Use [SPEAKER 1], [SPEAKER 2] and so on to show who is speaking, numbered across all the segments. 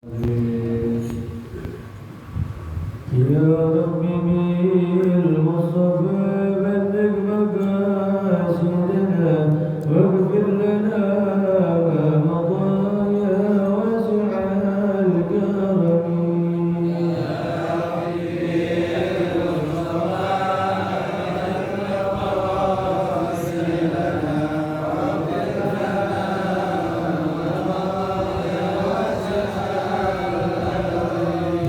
[SPEAKER 1] يا ربي بالمصطفى بلغ مقاصدنا واغفر لنا ما مضى يا واسع الكرم.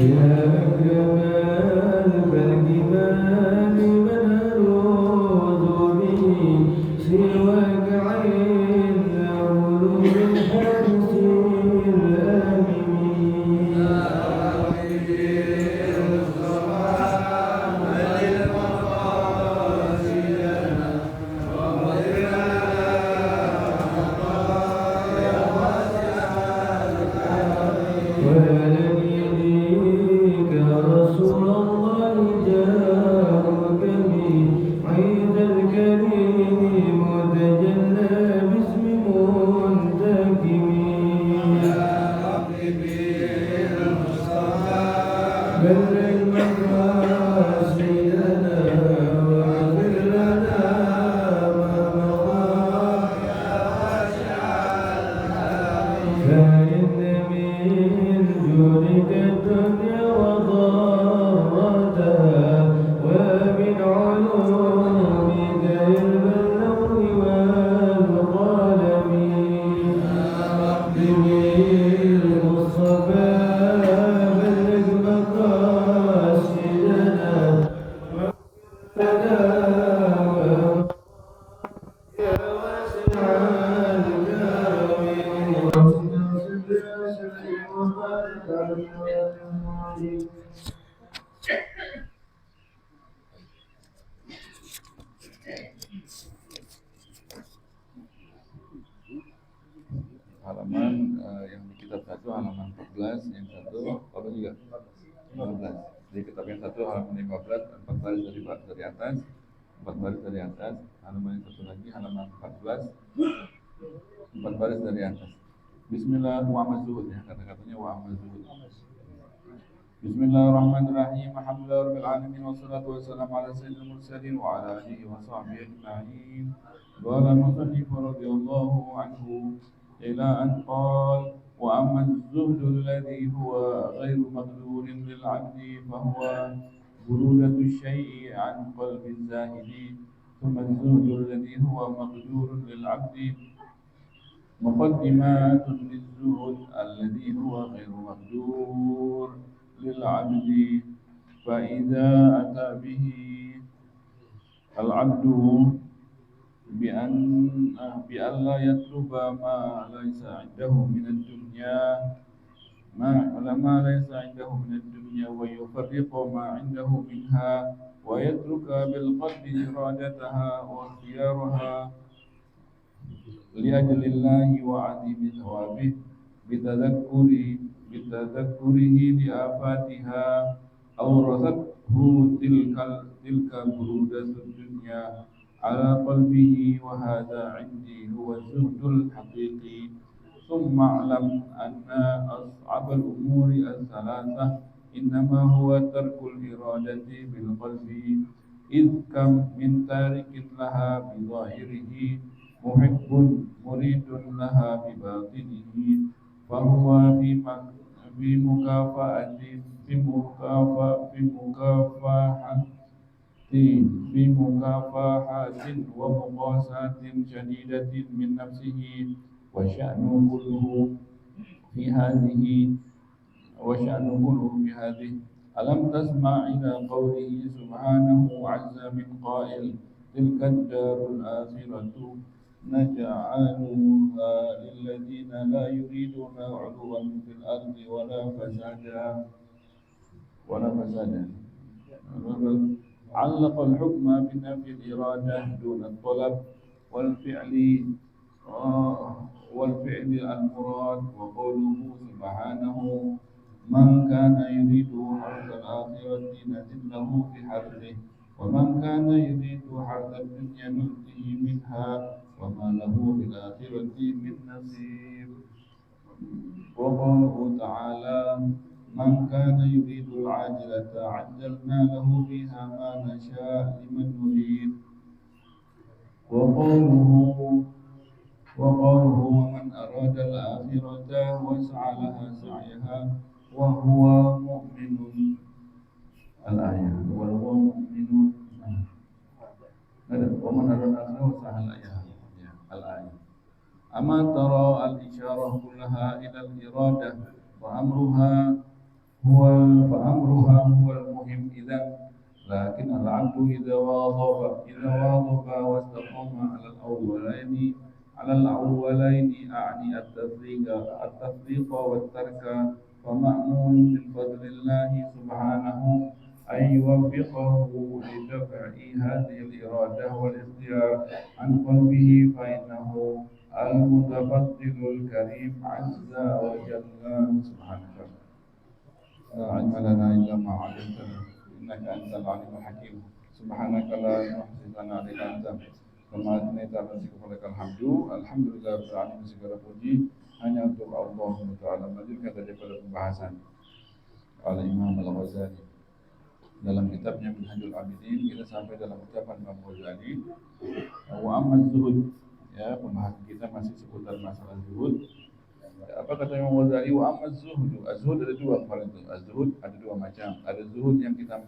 [SPEAKER 1] يا أكرم البلد ما لمن ألوذ به سواك عين علوم الحرس الآمنين. ولنيديك رسول الله جاءك بعيد الكريم متجلى باسم منتكم. بلغ مقاصدنا واغفر لنا ما مضى فإن من جودك الدنيا وضارتها ومن علومك علم اللوح والقلم. بالمصطفى بلغ مقاصدنا واغفر لنا يا واسع الكرم.
[SPEAKER 2] Halaman yang di kitab satu halaman 14, yang satu apa juga 15. Di kitab yang satu halaman 15, 4 baris dari atas, 4 baris dari atas. Halaman yang satu lagi halaman 14, 4 baris dari atas. Bismillah wa amal zuhud, ya, kata-katanya wa amal zuhud. Bismillahirrahmanirrahim. Alhamdulillahirabbil alamin wassalatu wassalamu ala sayyidil mursalin wa ala alihi wa sahbihi ajma'in. Qala al-musannif radhiyallahu anhu ila an qala wa amma az-zuhdu alladhi huwa ghairu maqdurin lil 'abdi fa huwa burudatu syai'i 'an qalbi az-zahidi, thumma az-zuhdu alladhi huwa maqdurun lil 'abdi مقدمات للزهد الذي هو غير مقدور للعبد، فإذا أتى به العبد بأن لا يطلب ما ليس عنده من الدنيا ويفرق ما عنده منها ويترك بالقلب إرادتها واختيارها لأجل الله وعظيم ثوابه بتذكره لآفاتها أورثته تلك برودة الدنيا على قلبه، وهذا عندي هو الزهد الحقيقي. ثم اعلم أن أصعب الأمور الثلاثة إنما هو ترك الإرادة بالقلب، إذ كم من تارك لها بظاهره محب مريد لها بباطنه، فهو في مكافأة ومقاساة شديدة من نفسه، وشأنه كله في هذه. ألم تسمع إلى قوله سبحانه عز من قائل: تلك الدار الآخرة نجعلها للذين لا يريدون علوا في الأرض ولا فسادا. علق الحكم بنفي الإرادة دون الطلب والفعل المراد، وقوله سبحانه: من كان يريد حرث الآخرة نزد له في حرثه ومن كان يريد حرث الدنيا نؤته منها وما له بالآخرة من نصيب. وقوله تعالى: من كان يريد العاجلة عجلنا له فيها ما نشاء لمن نريد وقوله ومن أراد الآخرة وسعى لها سعيها وهو مؤمن الآية وهو مؤمن ومن أراد الآخرة وسعى لها الآية أما ترى الإشارة كلها إلى الإرادة فأمرها هو المهم إذا لكن العبد إذا واظب واستقام على الأولين أعني التفريق والترك فمأمول من فضل الله سبحانه أن يوفقه لدفع هذه الإرادة والاختيار عن قلبه فإنه المتفضل الكريم عز وجل سبحانه لا علم لنا إلا ما علمتنا إنك أنت العليم الحكيم سبحانك لا نحصي ثناء عليك أنت كما أثنيت على نفسك فلك الحمد لله rabbil alamin segala puji hanya untuk Allah Taala. Melanjutkan daripada pembahasan Al-Imam Al-Ghazali dalam kitabnya Minhajul Abidin, kita sampai dalam ucapan Imam Ghazali wa amma zuhud, ya, pembahasan kita masih seputar masalah zuhud. Apa kata Imam Ghazali? Wa amma zuhud, az-zuhud ada dua kemarin itu. Az-zuhud ada dua macam. Ada zuhud yang kita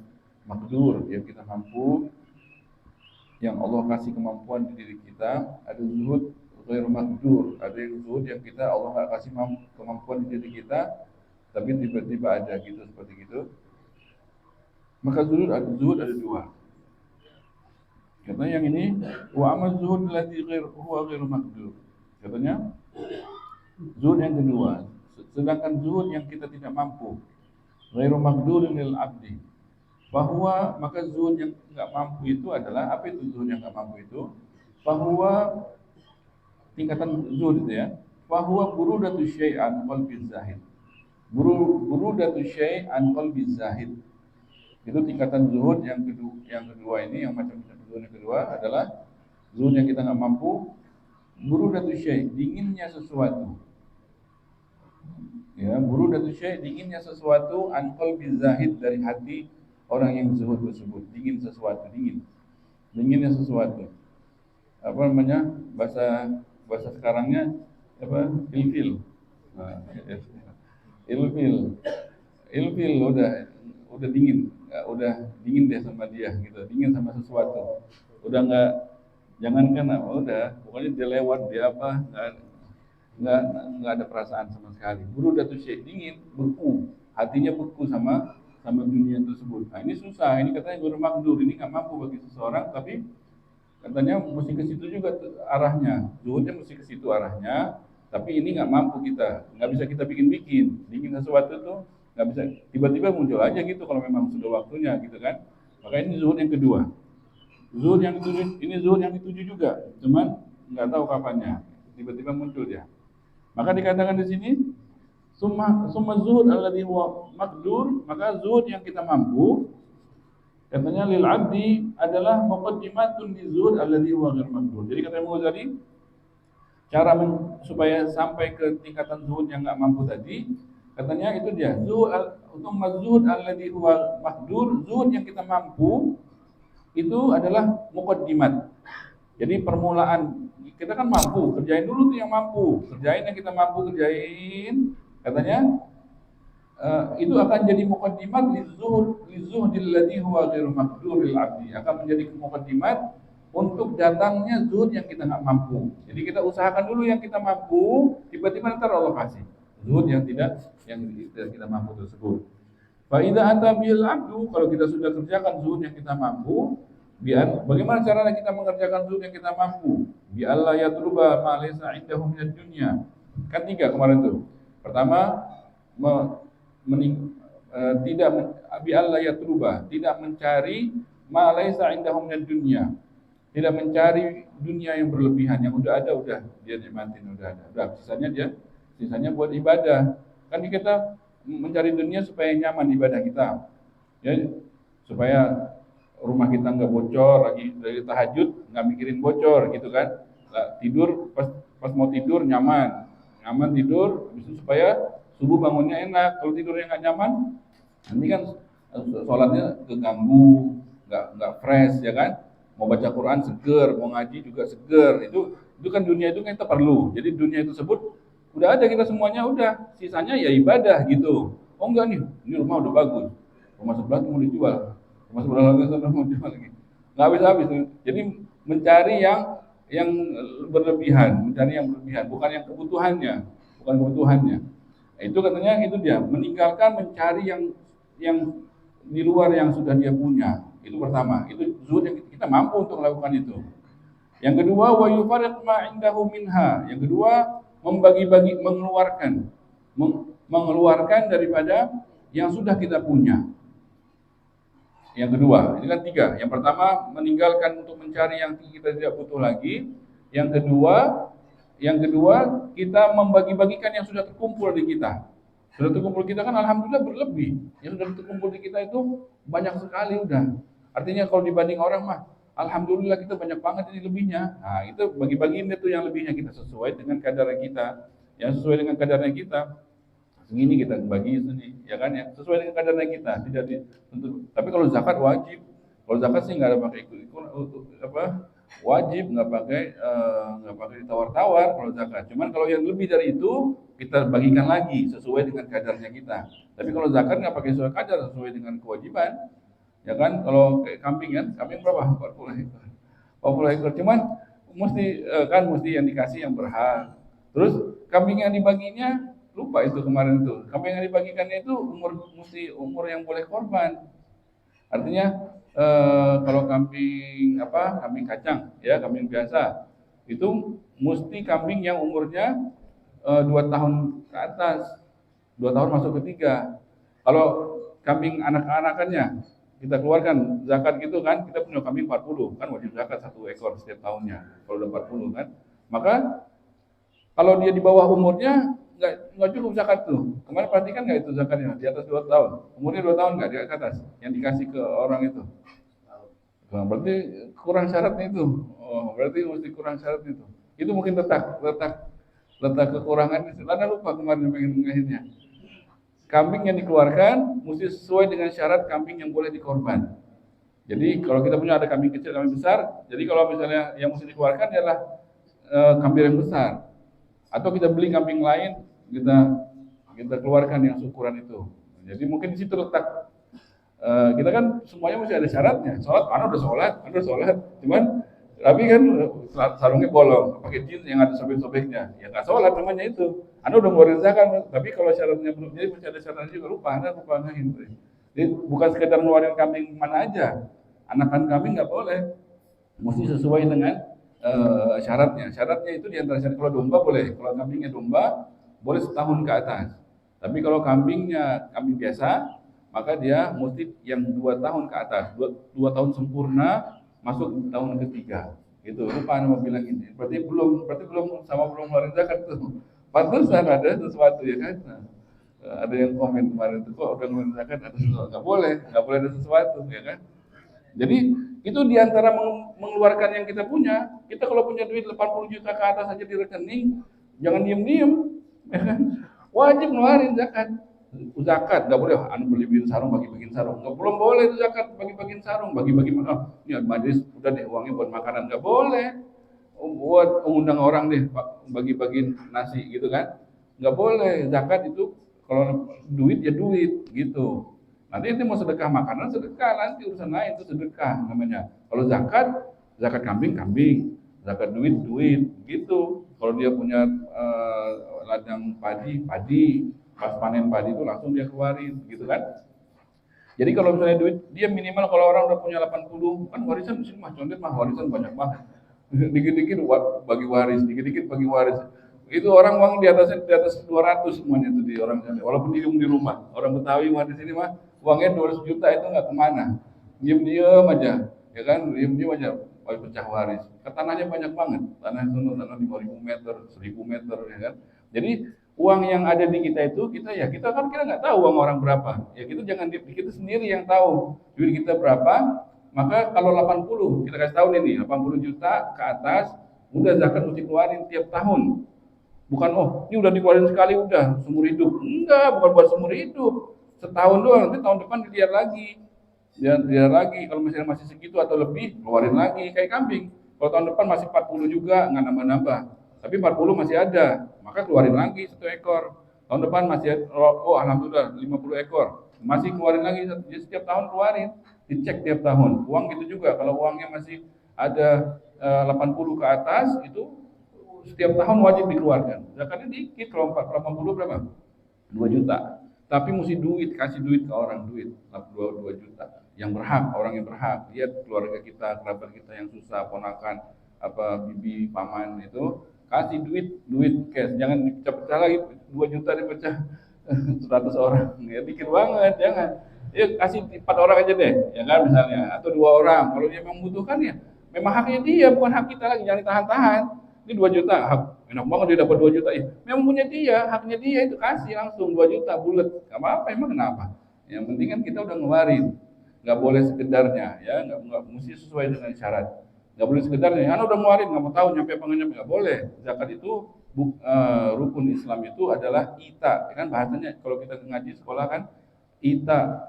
[SPEAKER 2] makdur, yang kita mampu, yang Allah kasih kemampuan di diri kita. Ada zuhud ghairu makdur, ada yang zuhud yang kita Allah enggak kasih kemampuan di diri kita, tapi tiba-tiba ada gitu, seperti gitu. Maka zuhud ada dua. Katanya yang ini wa amma zuhud alladhi huwa ghairu makdur. Katanya zuhud yang kedua, sedangkan zuhud yang kita tidak mampu, ghairu makdurin lil abdi, bahwa maka zuhud yang enggak mampu itu adalah apa itu zuhud yang enggak mampu itu? Bahwa tingkatan zuhud itu ya, bahwa burudatu syai'an qalbi zahid. Burudatu syai'an qalbi zahid. Itu tingkatan zuhud yang kedua ini, yang macam zuhud yang kedua adalah zuhud yang kita enggak mampu. Burudatu syai', dinginnya sesuatu. Ya, burudatu syai', dinginnya sesuatu an qalbi zahid, dari hati orang yang zuhud tersebut. Dingin sesuatu, dinginnya sesuatu. Apa namanya? Bahasa sekarangnya apa? Ilfil. Nah, ilfil udah dingin. Udah dingin deh sama dia gitu. Dingin sama sesuatu. Udah enggak, jangankan apa, udah pokoknya dia lewat, dia apa, enggak ada perasaan sama sekali. Burudatu syai', dingin, beku, hatinya beku sama dunia tersebut. Nah, ini susah, ini katanya ghairu makdur, ini enggak mampu bagi seseorang, tapi katanya mesti ke situ juga arahnya. Zuhudnya mesti ke situ arahnya, tapi ini enggak mampu kita, enggak bisa kita bikin-bikin. Dingin sesuatu tuh enggak bisa tiba-tiba muncul aja gitu kalau memang sudah waktunya gitu kan. Maka ini zuhud yang kedua. Zuhud yang dituju, ini zuhud yang dituju juga, cuman nggak tahu kapannya, tiba-tiba muncul dia. Maka dikatakan di sini, summa zuhud alladhi huwa maqdur, maka zuhud yang kita mampu, katanya lil abdi adalah muqaddimatun li zuhud alladhi huwa ghairu maqdur. Jadi kata Imam Ghazali, cara supaya sampai ke tingkatan zuhud yang nggak mampu tadi, katanya itu dia, zuhud alladhi huwa maqdur, zuhud yang kita mampu itu adalah muqaddimat. Jadi permulaan, kita kan mampu, kerjain dulu tuh yang mampu, kerjain yang kita mampu kerjain, katanya itu akan jadi muqaddimat lizuhdil ladzi huwa ghairu maqduril abdi, akan menjadi muqaddimat untuk datangnya zuhud yang kita nggak mampu. Jadi kita usahakan dulu yang kita mampu, tiba-tiba nanti Allah kasih zuhud yang tidak kita mampu tersebut. Fa idza ata bil abdu, kalau kita sudah kerjakan zuhud yang kita mampu, bagaimana caranya kita mengerjakan zuhud yang kita mampu? Bi alla yatluba ma laysa indahu minad dunya. Kan tiga kemarin tuh. Pertama, bi alla yatluba, tidak mencari ma laysa indahu minad dunya. Tidak mencari dunia yang berlebihan, yang udah ada udah dia nikmatin, udah ada. Udah sisanya buat ibadah. Kan kita mencari dunia supaya nyaman ibadah kita, ya, supaya rumah kita nggak bocor, lagi dari tahajud nggak mikirin bocor gitu kan. Tidur pas mau tidur nyaman tidur, itu supaya subuh bangunnya enak. Kalau tidurnya nggak nyaman, nanti kan sholatnya keganggu, nggak fresh ya kan. Mau baca Quran seger, mau ngaji juga seger. Itu kan dunia itu kan kita perlu. Jadi dunia itu sebut udah ada kita semuanya udah, sisanya ya ibadah gitu. Oh enggak nih, ini rumah udah bagus, rumah sebelah tuh mau dijual, rumah sebelah lagi sana mau dijual lagi, nggak habis-habis. Jadi mencari yang berlebihan, mencari yang berlebihan, bukan yang kebutuhannya, bukan kebutuhannya. Nah, itu katanya itu dia meninggalkan mencari yang di luar yang sudah dia punya. Itu pertama, itu zuhud yang kita mampu untuk melakukan itu. Yang kedua, wa yufariq ma indahu minha. Yang kedua, membagi-bagi, mengeluarkan daripada yang sudah kita punya. Yang kedua, ini kan tiga. Yang pertama, meninggalkan untuk mencari yang kita tidak butuh lagi. Yang kedua, kita membagi-bagikan yang sudah terkumpul di kita. Sudah terkumpul kita kan alhamdulillah berlebih. Yang sudah terkumpul di kita itu banyak sekali udah. Artinya kalau dibanding orang mah, alhamdulillah kita banyak banget ini lebihnya. Nah, itu bagi-bagiin itu yang lebihnya kita sesuai dengan kadarnya kita. Yang sesuai dengan kadarnya kita, segini kita bagi ini, ya kan ya, sesuai dengan kadarnya kita. Tidak tentu. Tapi kalau zakat wajib. Kalau zakat sih nggak ada pakai wajib, nggak pakai tawar-tawar kalau zakat. Cuman kalau yang lebih dari itu kita bagikan lagi sesuai dengan kadarnya kita. Tapi kalau zakat nggak pakai sesuai kadar, sesuai dengan kewajiban. Ya kan, kalau kayak kambing kan, kambing berapa? 40 ekor. 40 ekor. Cuman mesti yang dikasih yang berhak. Terus kambing yang dibaginya lupa itu kemarin itu. Kambing yang dibagikannya itu umur yang boleh korban. Artinya kalau kambing kacang ya, kambing biasa itu mesti kambing yang umurnya 2 tahun ke atas, 2 tahun masuk ke 3. Kalau kambing anak-anakannya kita keluarkan zakat gitu kan, kita punya kambing 40 kan wajib zakat 1 ekor setiap tahunnya kalau udah 40 kan. Maka kalau dia di bawah umurnya nggak cukup zakat tuh. Kemarin perhatikan nggak itu zakatnya di atas 2 tahun, umurnya 2 tahun nggak di atas yang dikasih ke orang itu. Nah, berarti kurang syaratnya itu. Oh, berarti mesti kurang syarat itu. Itu mungkin letak kekurangan. Karena lupa kemarin pengen mengakhirnya. Kambing yang dikeluarkan mesti sesuai dengan syarat kambing yang boleh dikorban. Jadi kalau kita punya ada kambing kecil, kambing besar, jadi kalau misalnya yang mesti dikeluarkan adalah kambing yang besar, atau kita beli kambing lain, kita keluarkan yang ukuran itu. Jadi mungkin di situ letak kita kan semuanya mesti ada syaratnya. Anda udah sholat, cuman tapi kan sarungnya bolong, pakai jeans yang ada sobek-sobeknya, ya nggak sholat namanya itu. Anda udah ngeluarin zakat, tapi kalau syaratnya belum, jadi masih ada syaratnya juga, lupa ngahin. Jadi bukan sekedar ngeluarin kambing mana aja, anakan kambing nggak boleh, mesti sesuai dengan syaratnya. Syaratnya itu diantara syarat, kalau domba boleh, kalau kambingnya domba boleh setahun ke atas. Tapi kalau kambingnya kambing biasa, maka dia mesti yang 2 tahun ke atas, 2 tahun sempurna masuk tahun ketiga. Gitu. Lupa nama bilang ini. Berarti belum ngeluarin zakat tuh. Pantesan ada sesuatu ya kan. Nah, ada yang komen kemarin itu, kok udah ngeluarin zakat ada sesuatu. Nggak boleh ada sesuatu ya kan. Jadi itu diantara mengeluarkan yang kita punya. Kita kalau punya duit 80 juta ke atas aja di rekening, jangan diem-diem, ya kan? Wajib ngeluarin zakat. Zakat nggak boleh, beli sarung bagi-bagiin sarung, nggak, belum boleh itu zakat bagi-bagiin sarung, bagi-bagi ya majelis udah deh uangnya buat makanan, nggak boleh, buat undang orang deh bagi-bagiin nasi gitu kan, nggak boleh. Zakat itu kalau duit ya duit gitu. Nanti mau sedekah makanan, sedekah nanti urusan lain, itu sedekah namanya. Kalau zakat kambing, zakat duit gitu. Kalau dia punya ladang padi, pas panen padi itu langsung dia keluarin gitu kan. Jadi kalau misalnya duit dia minimal, kalau orang udah punya 80 kan warisan di sini mah condet mah warisan banyak banget. Dikit-dikit bagi waris. Itu orang uang di atas 200 semuanya itu di orang sana. Walaupun di rumah. Orang Betawi mah di sini mah uangnya 200 juta itu nggak kemana. Diem aja, ya kan? Diem aja. Pecah waris. Tanahnya banyak banget. Tanah 5.000 meter, 1.000 meter, ya kan? Jadi uang yang ada di kita itu kita nggak tahu uang orang berapa. Ya kita sendiri yang tahu duit kita berapa. Maka kalau 80 kita kasih tahu nih 80 juta ke atas udah zakat mesti keluarin tiap tahun. Bukan ini udah dikeluarin sekali udah seumur hidup. Enggak, bukan buat seumur hidup. Setahun doang, nanti tahun depan dilihat lagi. Dilihat lagi kalau misalnya masih segitu atau lebih, keluarin lagi kayak kambing. Kalau tahun depan masih 40 juga, nggak nambah-nambah. Tapi 40 masih ada, maka keluarin lagi 1 ekor. Tahun depan masih alhamdulillah 50 ekor. Masih keluarin lagi, jadi setiap tahun keluarin. Dicek tiap tahun. Uang gitu juga, kalau uangnya masih ada 80 ke atas, itu setiap tahun wajib dikeluarkan. Zakatnya dikit, kalau 80 berapa? 2 juta. Tapi mesti duit, kasih duit ke orang, duit 2 juta. Yang berhak, orang yang berhak. Lihat keluarga kita, kerabat kita yang susah, ponakan, bibi, paman itu, kasih duit cash. Jangan dipecah-pecah lagi, 2 juta dipecah 100 orang. Ya dikit banget, jangan. Ya kasih 4 orang aja deh, ya kan misalnya, atau 2 orang. Kalau dia membutuhkan ya, memang haknya dia, bukan hak kita lagi, jangan ditahan-tahan. Ini 2 juta, enak banget dia dapat 2 juta. Memang punya dia, haknya dia, itu kasih langsung 2 juta bulat. Gak apa-apa, emang kenapa? Yang penting kan kita udah ngeluarin. Gak boleh sekedarnya, ya, gak mesti sesuai dengan syarat. Gak boleh sekedarnya, anak udah ngeluarin, gak mau tahu nyampe apa nggak nyampe, gak boleh. Zakat itu rukun Islam itu adalah ita, kan bahasanya kalau kita ngaji sekolah kan ita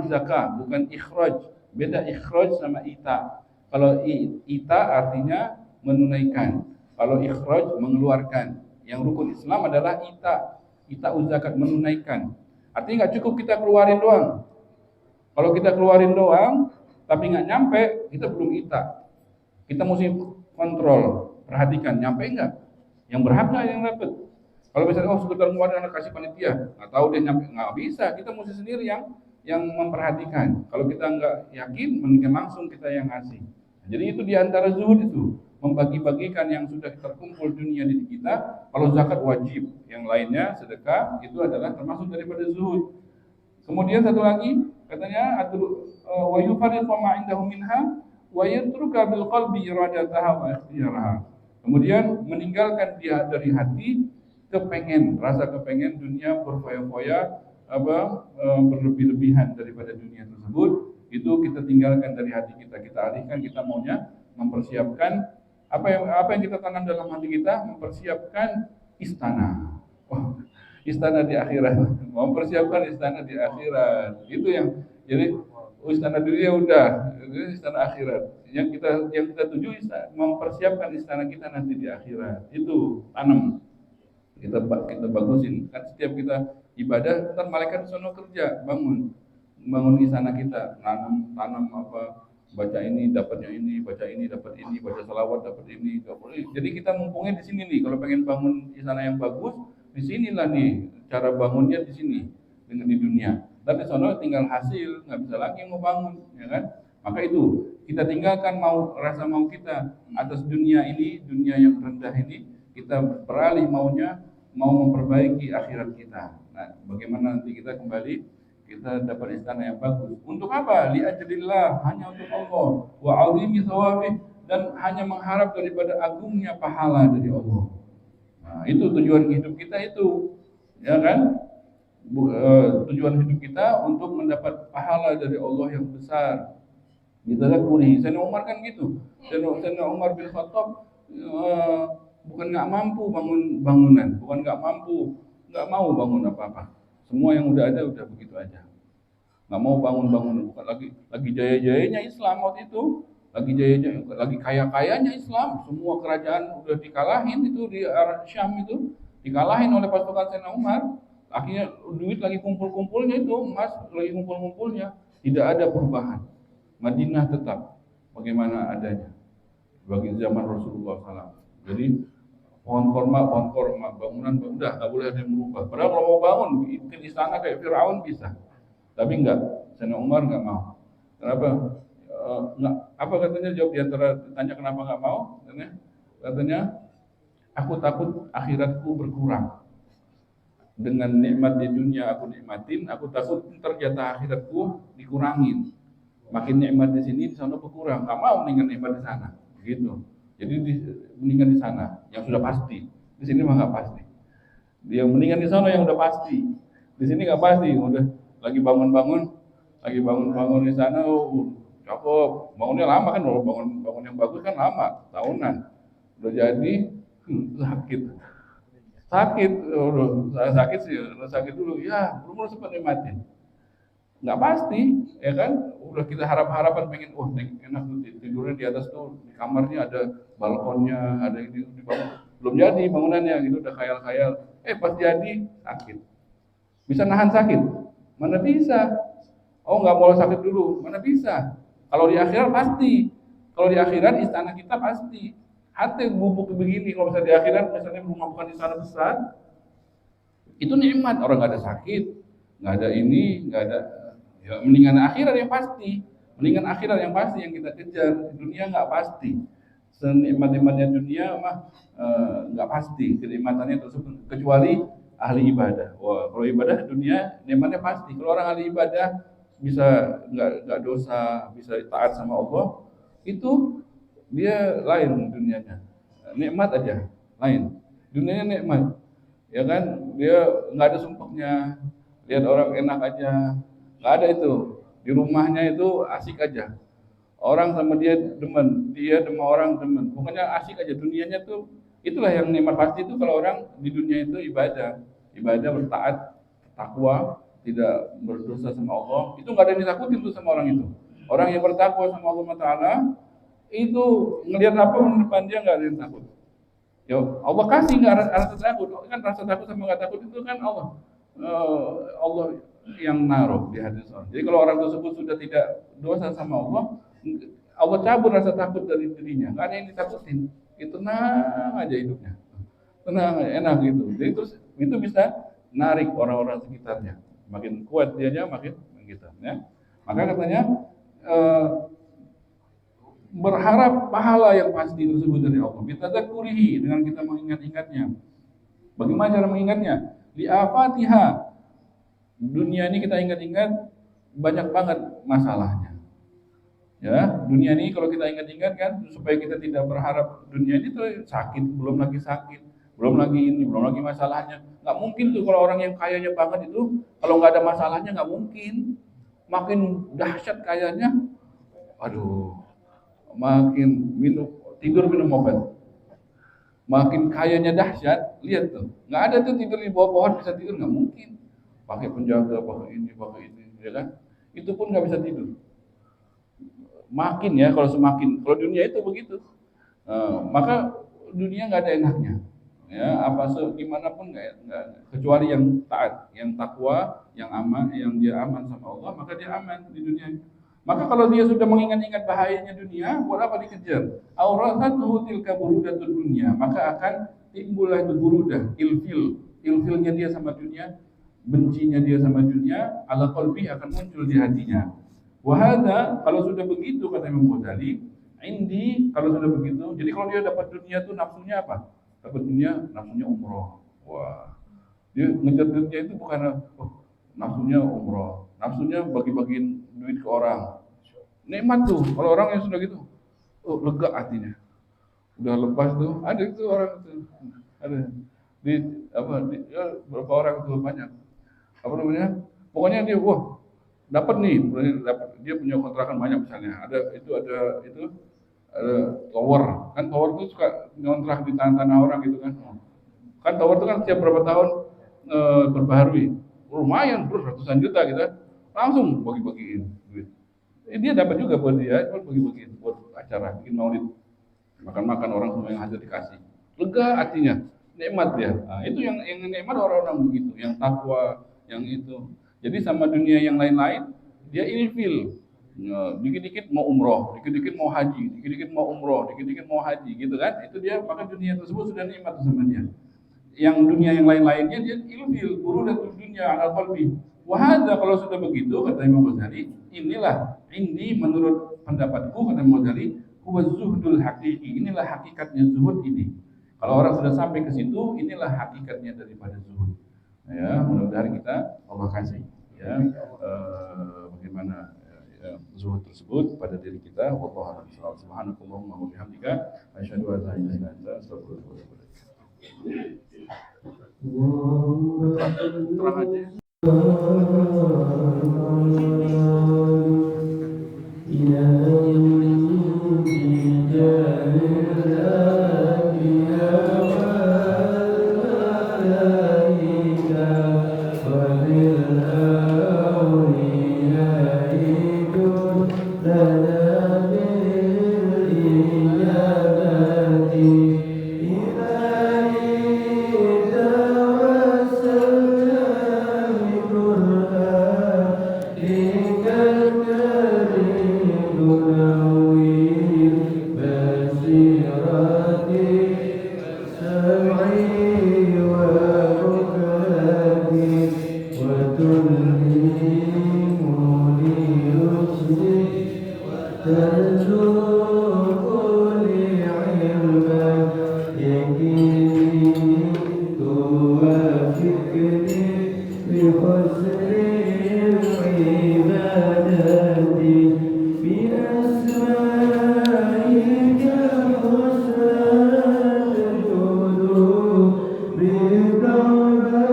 [SPEAKER 2] zakah, bukan ikhraj. Beda ikhraj sama ita. Kalau ita artinya menunaikan, kalau ikhraj mengeluarkan. Yang rukun Islam adalah ita zakat, menunaikan. Artinya nggak cukup kita keluarin doang. Kalau kita keluarin doang, tapi nggak nyampe, kita belum ita. Kita mesti kontrol, perhatikan, nyampe nggak? Yang berhak nggak yang dapat? Kalau misalnya sekedar ngeluarin anak kasih panitia, nggak tahu dia nyampe, nggak bisa. Kita mesti sendiri yang memperhatikan. Kalau kita nggak yakin, mendingan langsung kita yang ngasih. Jadi itu diantara zuhud itu, membagi-bagikan yang sudah terkumpul dunia di kita. Kalau zakat wajib, yang lainnya sedekah itu adalah termasuk daripada zuhud. Kemudian satu lagi katanya wa yufarriqu ma indahu minha wa yatruka bil qalbi iradataha wa ikhtiyaraha. Kemudian meninggalkan dia dari hati rasa kepengen dunia berfoya-foya berlebih-lebihan daripada dunia tersebut, itu kita tinggalkan dari hati kita alihkan, kita maunya mempersiapkan apa yang kita tanam dalam hati kita, mempersiapkan istana. Istana di akhirat, mempersiapkan istana di akhirat. Itu yang jadi istana dunia udah, itu istana akhirat. Yang kita tuju mempersiapkan istana kita nanti di akhirat. Itu tanam. Kita bagusin. Kan setiap kita ibadah, ntar malaikat sono kerja, bangun istana kita, tanam baca ini dapatnya ini, baca ini dapat ini, baca salawat dapat ini. Jadi kita mumpungnya di sini nih. Kalau pengen bangun istana yang bagus, di sinilah nih cara bangunnya, di sini dengan di dunia. Tapi sono tinggal hasil, nggak bisa lagi mau bangun, ya kan? Maka itu kita tinggalkan rasa mau kita atas dunia ini, dunia yang rendah ini, kita beralih maunya mau memperbaiki akhirat kita. Nah, bagaimana nanti kita kembali kita dapat istana yang bagus. Untuk apa? Li ajlillah, hanya untuk Allah. Wa 'azimi thawabih, dan hanya mengharap daripada agungnya pahala dari Allah. Nah, itu tujuan hidup kita itu. Ya kan? Tujuan hidup kita untuk mendapat pahala dari Allah yang besar. Bitadakuri. Sayyidina Umar kan gitu. Sayyidina Umar bin Khattab bukan nggak mampu bangun bangunan, bukan nggak mau bangun apa-apa. Semua yang udah ada udah begitu aja. Nggak mau bangun bangunan, bukan lagi jaya-jayanya Islam waktu itu, lagi kaya-kayanya Islam. Semua kerajaan udah dikalahin itu di Arab Syam itu, dikalahin oleh pasukan Sayyidina Umar. Akhirnya duit lagi kumpul-kumpulnya itu, emas lagi kumpul-kumpulnya, tidak ada perubahan. Madinah tetap bagaimana adanya bagi zaman Rasulullah SAW. Jadi pohon korma, bangunan udah nggak boleh ada yang merubah. Padahal kalau mau bangun bikin istana kayak Firaun bisa, tapi enggak. Sayyidina Umar nggak mau. Kenapa? Nggak, apa katanya, jawab diantara tanya kenapa nggak mau? Katanya aku takut akhiratku berkurang. Dengan nikmat di dunia aku nikmatin, aku takut ntar jatah akhiratku dikurangin. Makin nikmat di sini, di sana berkurang. Nggak mau mendingan nikmat di sana, gitu. Jadi mendingan di sana yang sudah pasti. Di sini mah nggak pasti. Dia mendingan di sana yang udah pasti. Di sini nggak pasti. Udah lagi bangun di sana, cakep. Bangunnya lama kan, kalau bangun yang bagus kan lama, tahunan. Udah jadi sakit sakit, sakit sih, sakit dulu, ya belum sempat nikmatin. Nggak pasti, ya kan? Udah kita harap-harapan pengen, wah enak tuh tidurnya di atas tuh, di kamarnya ada balkonnya, ada ini di bawah. Belum jadi bangunannya, gitu udah khayal-khayal. Pas jadi sakit. Bisa nahan sakit? Mana bisa? Oh nggak mau sakit dulu, mana bisa? Kalau di akhirat pasti. Kalau di akhirat istana kita pasti. Hati bubuk begini, kalau misalnya di akhirat misalnya rumah bukan istana besar, itu nikmat, orang nggak ada sakit, nggak ada ini, nggak ada, ya mendingan akhirat yang pasti, mendingan akhirat yang pasti yang kita kejar. Dunia nggak pasti, senikmat-nikmatnya dunia mah nggak pasti kenikmatannya tersebut, kecuali ahli ibadah. Wah, kalau ibadah dunia nikmatnya pasti. Kalau orang ahli ibadah bisa nggak dosa, bisa taat sama Allah, itu dia lain dunianya, nikmat aja lain, dunianya nikmat, ya kan? Dia nggak ada sumpahnya, lihat orang enak aja, nggak ada itu. Di rumahnya itu asik aja, orang sama dia sama orang demen, pokoknya asik aja dunianya tuh. Itulah yang nikmat pasti itu kalau orang di dunia itu ibadah bertaat, takwa, tidak berdosa sama Allah, itu nggak ada yang ditakutin tuh sama orang itu. Orang yang bertakwa sama Allah Taala itu ngelihat apa di depan dia nggak ada yang takut. Ya Allah kasih nggak rasa takut, kan rasa takut sama nggak takut itu kan Allah. Allah yang naruh di hati seorang. Jadi kalau orang tersebut sudah tidak dosa sama Allah, Allah cabut rasa takut dari dirinya, nggak ada yang ditakutin. Itu tenang aja hidupnya, tenang enak gitu. Jadi terus itu bisa narik orang-orang sekitarnya, makin kuat dianya makin gitu ya. Maka katanya eh, berharap pahala yang pasti tersebut dari Allah. Bitadzakurihi, dengan kita mengingat-ingatnya. Bagaimana cara mengingatnya? Li afatiha. Dunia ini kita ingat-ingat banyak banget masalahnya. Ya, dunia ini kalau kita ingat-ingat kan supaya kita tidak berharap dunia ini tuh sakit, belum lagi sakit, belum lagi ini, belum lagi masalahnya. Nggak mungkin tuh kalau orang yang kayanya banget itu kalau nggak ada masalahnya nggak mungkin. Makin dahsyat kayanya, aduh, makin tidur minum obat, makin kayanya dahsyat. Lihat tuh, nggak ada tuh tidur di bawah pohon bisa tidur, nggak mungkin. Pakai penjaga, pakai ini, ya kan? Itu pun nggak bisa tidur. Makin ya, kalau dunia itu begitu. Maka dunia nggak ada enaknya. Ya, gimana pun nggak, kecuali yang taat, yang takwa, yang aman, yang dia aman sama Allah, maka dia aman di dunia. Maka kalau dia sudah mengingat-ingat bahayanya dunia, buat apa dikejar? Auratuhu tilka burudatud dunia, maka akan timbullah itu burudah, ilfilnya dia sama dunia, bencinya dia sama dunia, ala qalbi akan muncul di hatinya. Wahada, kalau sudah begitu kata Imam Ghazali, kalau sudah begitu, jadi kalau dia dapat dunia tuh nafsunya apa? Dapat dunia nafsunya umroh. Wah, dia ngejar dunia itu bukan nafsunya umroh, nafsunya bagi-bagiin duit ke orang. Nikmat tuh, kalau orang yang sudah gitu, lega hatinya. Udah lepas tuh, ada itu orang itu, ada berapa orang tuh banyak. Apa namanya? Pokoknya dia, dapat nih, dia punya kontrakan banyak misalnya. Ada tower, kan tower itu suka ngontrak di tanah-tanah orang gitu kan. Kan tower itu kan setiap berapa tahun berbaharui. Lumayan bro, ratusan juta gitu kan. Langsung bagi-bagiin duit. Dia dapat juga buat dia, bagi-bagiin buat acara, bikin maulid. Makan-makan orang semua yang hadir dikasih. Lega hatinya, nikmat dia. Nah, itu yang nikmat orang-orang begitu, yang takwa, yang itu. Jadi sama dunia yang lain-lain, dia ilfil. Dikit-dikit mau umroh, dikit-dikit mau haji, dikit-dikit mau umroh, dikit-dikit mau haji, gitu kan? Itu dia, maka dunia tersebut sudah nikmat sama dia. Yang dunia yang lain-lainnya dia ilfil, burudatud dunya ala qalbi. Wahada, kalau sudah begitu kata Imam Ghazali, inilah ini menurut pendapatku kata Imam Ghazali, huwa zuhdul hakiki. Inilah hakikatnya zuhud ini. Kalau orang sudah sampai ke situ, inilah hakikatnya daripada zuhud. Ya, mudah-mudahan kita Allah kasih ya bagaimana zuhud tersebut pada diri kita. Wallahu a'lam. Subhanakallahumma wa bihamdika asyhadu an la ilaha illa anta astaghfiruka wa atubu ilaik. Terang aja.
[SPEAKER 1] وارزق لي علما يقيني توافقني بحسن العبادة بأسمائك الحسنى تدعو بتوبة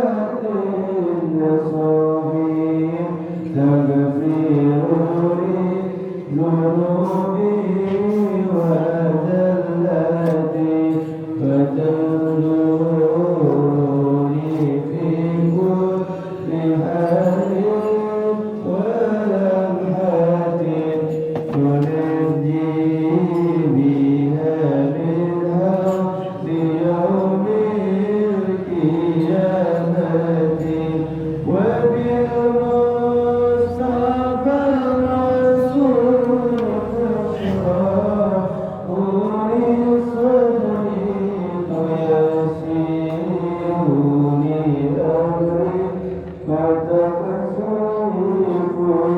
[SPEAKER 1] نصوحي تغفرني ذنوبي وزلتي فتنظرني في كل حال ولمحة تنجي بها منها ليوم القيامة وبالمصطفى الرسول أولي صدري ويسيرني أمري فتقصيف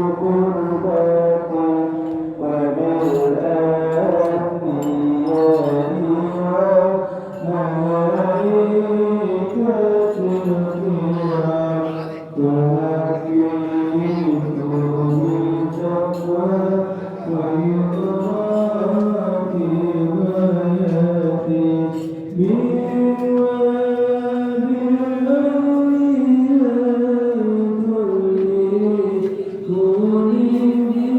[SPEAKER 1] القربات وبالأنبياء والملائكة الكرام تهكيني تقوى وإدراك غاياتي بواد الأولياء كوني بي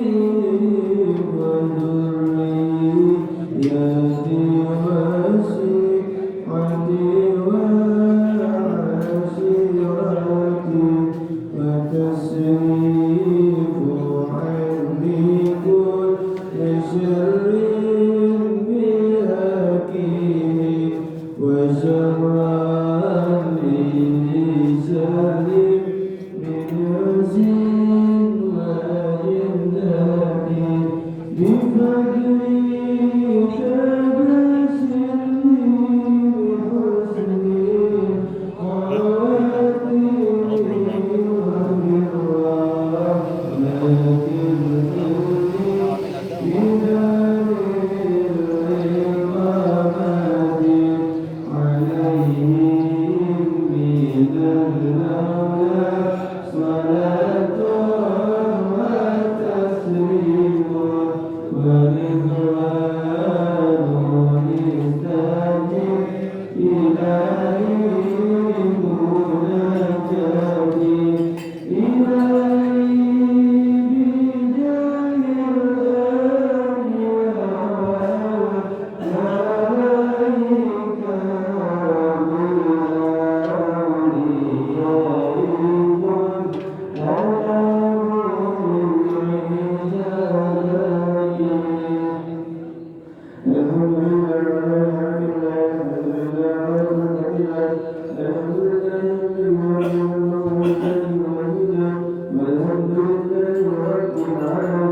[SPEAKER 1] وذريتي وسيعتي وعشيرتي وتصريف عني كل شر بهاكيه وشرا لسلم من يزيد وجنات بفضلك بسري بحسني حياتي وبالرحمة بدار الإمامات عليهم من المولى صلاة وتسليم ورضوان مستجب إلهي مناجاتي إلهي بجاه والحمد لله رب العالمين